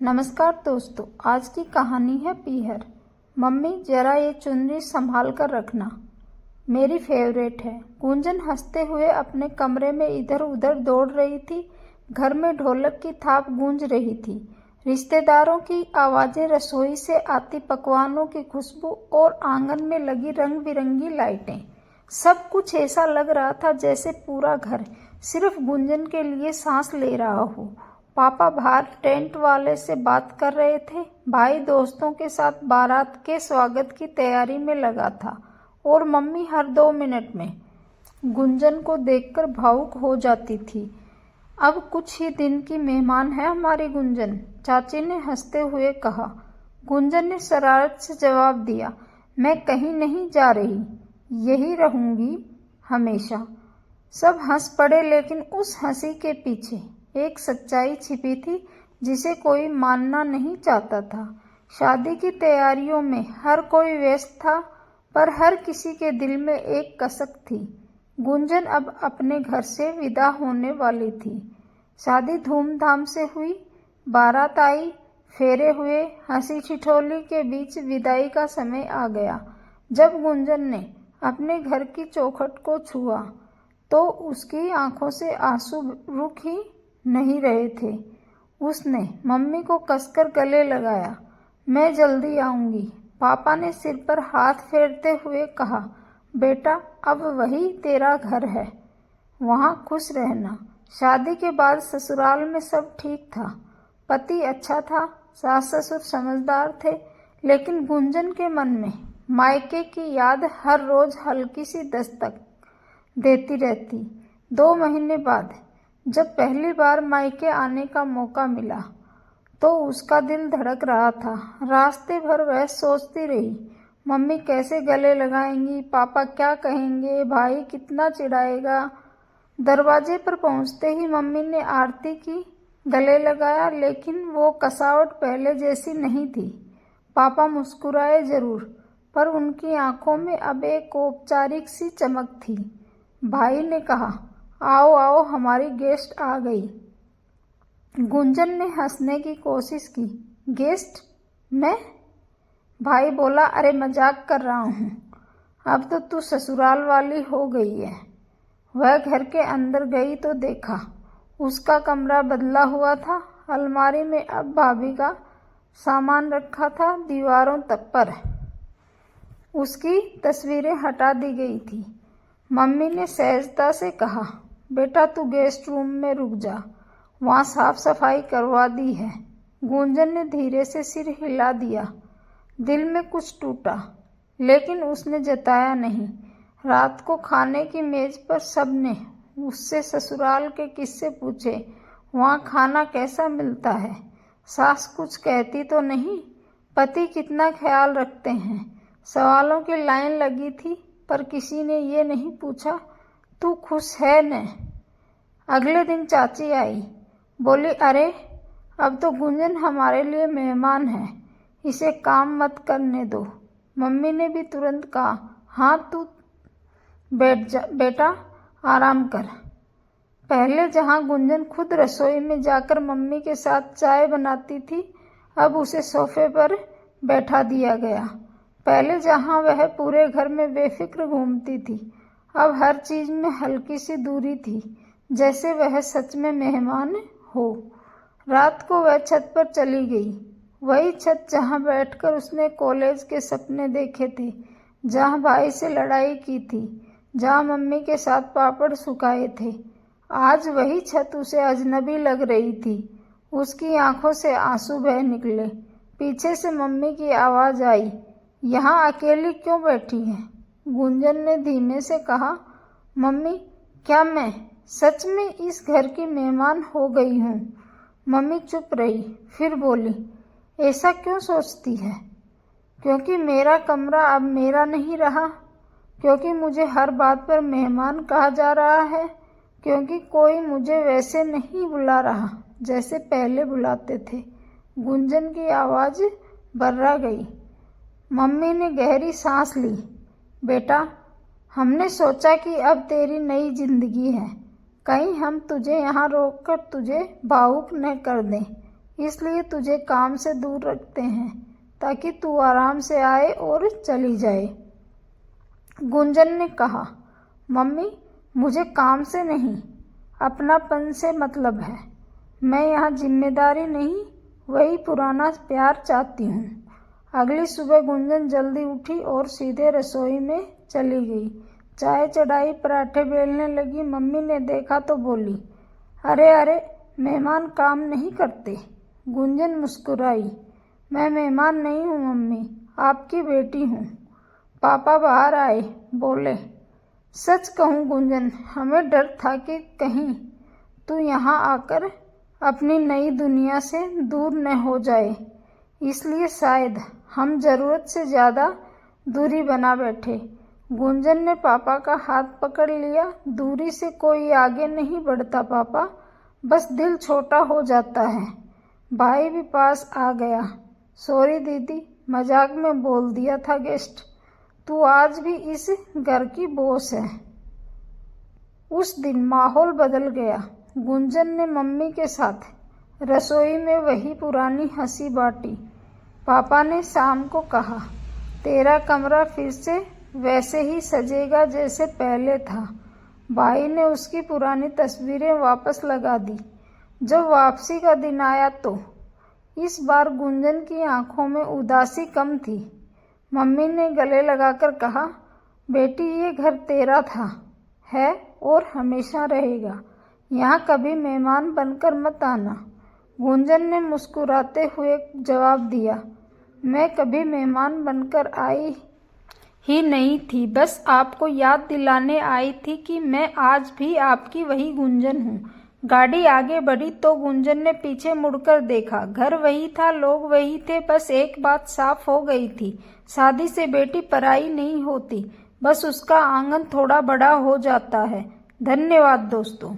नमस्कार दोस्तों, आज की कहानी है पीहर। मम्मी जरा ये चुनरी संभाल कर रखना, मेरी फेवरेट है। गुंजन हंसते हुए अपने कमरे में इधर उधर दौड़ रही थी। घर में ढोलक की थाप गूंज रही थी। रिश्तेदारों की आवाजें, रसोई से आती पकवानों की खुशबू और आंगन में लगी रंग बिरंगी लाइटें, सब कुछ ऐसा लग रहा था जैसे पूरा घर सिर्फ गुंजन के लिए सांस ले रहा हो। पापा बाहर टेंट वाले से बात कर रहे थे। भाई दोस्तों के साथ बारात के स्वागत की तैयारी में लगा था और मम्मी हर 2 मिनट में गुंजन को देखकर भावुक हो जाती थी। अब कुछ ही दिन की मेहमान है हमारी गुंजन, चाची ने हंसते हुए कहा। गुंजन ने शरारत से जवाब दिया, मैं कहीं नहीं जा रही, यही रहूंगी हमेशा। सब हंस पड़े, लेकिन उस हंसी के पीछे एक सच्चाई छिपी थी जिसे कोई मानना नहीं चाहता था। शादी की तैयारियों में हर कोई व्यस्त था, पर हर किसी के दिल में एक कसक थी। गुंजन अब अपने घर से विदा होने वाली थी। शादी धूमधाम से हुई, बारात आई, फेरे हुए, हंसी ठिठोली के बीच विदाई का समय आ गया। जब गुंजन ने अपने घर की चौखट को छुआ तो उसकी आंखों से आंसू रुक ही नहीं रहे थे। उसने मम्मी को कसकर गले लगाया। मैं जल्दी आऊंगी, पापा ने सिर पर हाथ फेरते हुए कहा। बेटा, अब वही तेरा घर है, वहाँ खुश रहना। शादी के बाद ससुराल में सब ठीक था। पति अच्छा था, सास ससुर समझदार थे, लेकिन गुंजन के मन में मायके की याद हर रोज हल्की सी दस्तक देती रहती। 2 महीने बाद जब पहली बार मायके आने का मौका मिला तो उसका दिल धड़क रहा था। रास्ते भर वह सोचती रही, मम्मी कैसे गले लगाएंगी, पापा क्या कहेंगे, भाई कितना चिढ़ाएगा। दरवाजे पर पहुंचते ही मम्मी ने आरती की, गले लगाया, लेकिन वो कसावट पहले जैसी नहीं थी। पापा मुस्कुराए जरूर, पर उनकी आंखों में अब एक औपचारिक सी चमक थी। भाई ने कहा, आओ आओ, हमारी गेस्ट आ गई। गुंजन ने हंसने की कोशिश की। गेस्ट? मैं? भाई बोला, अरे मजाक कर रहा हूँ, अब तो तू ससुराल वाली हो गई है। वह घर के अंदर गई तो देखा उसका कमरा बदला हुआ था। अलमारी में अब भाभी का सामान रखा था, दीवारों तक पर उसकी तस्वीरें हटा दी गई थी। मम्मी ने सहजता से कहा, बेटा तू गेस्ट रूम में रुक जा, वहाँ साफ सफाई करवा दी है। गुंजन ने धीरे से सिर हिला दिया। दिल में कुछ टूटा, लेकिन उसने जताया नहीं। रात को खाने की मेज पर सबने उससे ससुराल के किस्से पूछे। वहाँ खाना कैसा मिलता है? सास कुछ कहती तो नहीं? पति कितना ख्याल रखते हैं? सवालों की लाइन लगी थी, पर किसी ने ये नहीं पूछा, तू खुश है न? अगले दिन चाची आई, बोली, अरे अब तो गुंजन हमारे लिए मेहमान है, इसे काम मत करने दो। मम्मी ने भी तुरंत कहा, हाँ तू बैठ जा बेटा, आराम कर। पहले जहाँ गुंजन खुद रसोई में जाकर मम्मी के साथ चाय बनाती थी, अब उसे सोफे पर बैठा दिया गया। पहले जहाँ वह पूरे घर में बेफिक्र घूमती थी, अब हर चीज में हल्की सी दूरी थी, जैसे वह सच में मेहमान हो। रात को वह छत पर चली गई, वही छत जहाँ बैठकर उसने कॉलेज के सपने देखे थे, जहाँ भाई से लड़ाई की थी, जहाँ मम्मी के साथ पापड़ सुखाए थे। आज वही छत उसे अजनबी लग रही थी। उसकी आंखों से आंसू बह निकले। पीछे से मम्मी की आवाज आई, यहाँ अकेली क्यों बैठी है? गुंजन ने धीमे से कहा, मम्मी क्या मैं सच में इस घर की मेहमान हो गई हूँ? मम्मी चुप रही, फिर बोली, ऐसा क्यों सोचती है? क्योंकि मेरा कमरा अब मेरा नहीं रहा, क्योंकि मुझे हर बात पर मेहमान कहा जा रहा है, क्योंकि कोई मुझे वैसे नहीं बुला रहा जैसे पहले बुलाते थे। गुंजन की आवाज बर्रा गई। मम्मी ने गहरी सांस ली। बेटा, हमने सोचा कि अब तेरी नई जिंदगी है, कहीं हम तुझे यहाँ रोककर तुझे भावुक न कर दें। इसलिए तुझे काम से दूर रखते हैं ताकि तू आराम से आए और चली जाए। गुंजन ने कहा, मम्मी मुझे काम से नहीं अपनापन से मतलब है। मैं यहाँ जिम्मेदारी नहीं वही पुराना प्यार चाहती हूँ। अगली सुबह गुंजन जल्दी उठी और सीधे रसोई में चली गई। चाय चढ़ाई, पराठे बेलने लगी। मम्मी ने देखा तो बोली, अरे अरे मेहमान काम नहीं करते। गुंजन मुस्कुराई, मैं मेहमान नहीं हूँ मम्मी, आपकी बेटी हूँ। पापा बाहर आए, बोले, सच कहूँ गुंजन, हमें डर था कि कहीं तू यहाँ आकर अपनी नई दुनिया से दूर न हो जाए, इसलिए शायद हम ज़रूरत से ज़्यादा दूरी बना बैठे। गुंजन ने पापा का हाथ पकड़ लिया। दूरी से कोई आगे नहीं बढ़ता पापा, बस दिल छोटा हो जाता है। भाई भी पास आ गया। सॉरी दीदी, मजाक में बोल दिया था गेस्ट। तू आज भी इस घर की बॉस है। उस दिन माहौल बदल गया। गुंजन ने मम्मी के साथ रसोई में वही पुरानी हंसी बांटी। पापा ने शाम को कहा, तेरा कमरा फिर से वैसे ही सजेगा जैसे पहले था। भाई ने उसकी पुरानी तस्वीरें वापस लगा दी। जब वापसी का दिन आया तो इस बार गुंजन की आंखों में उदासी कम थी। मम्मी ने गले लगाकर कहा, बेटी ये घर तेरा था, है और हमेशा रहेगा। यहाँ कभी मेहमान बनकर मत आना। गुंजन ने मुस्कुराते हुए जवाब दिया, मैं कभी मेहमान बनकर आई ही नहीं थी, बस आपको याद दिलाने आई थी कि मैं आज भी आपकी वही गुंजन हूँ। गाड़ी आगे बढ़ी तो गुंजन ने पीछे मुड़कर देखा। घर वही था, लोग वही थे, बस एक बात साफ हो गई थी, शादी से बेटी पराई नहीं होती, बस उसका आंगन थोड़ा बड़ा हो जाता है। धन्यवाद दोस्तों।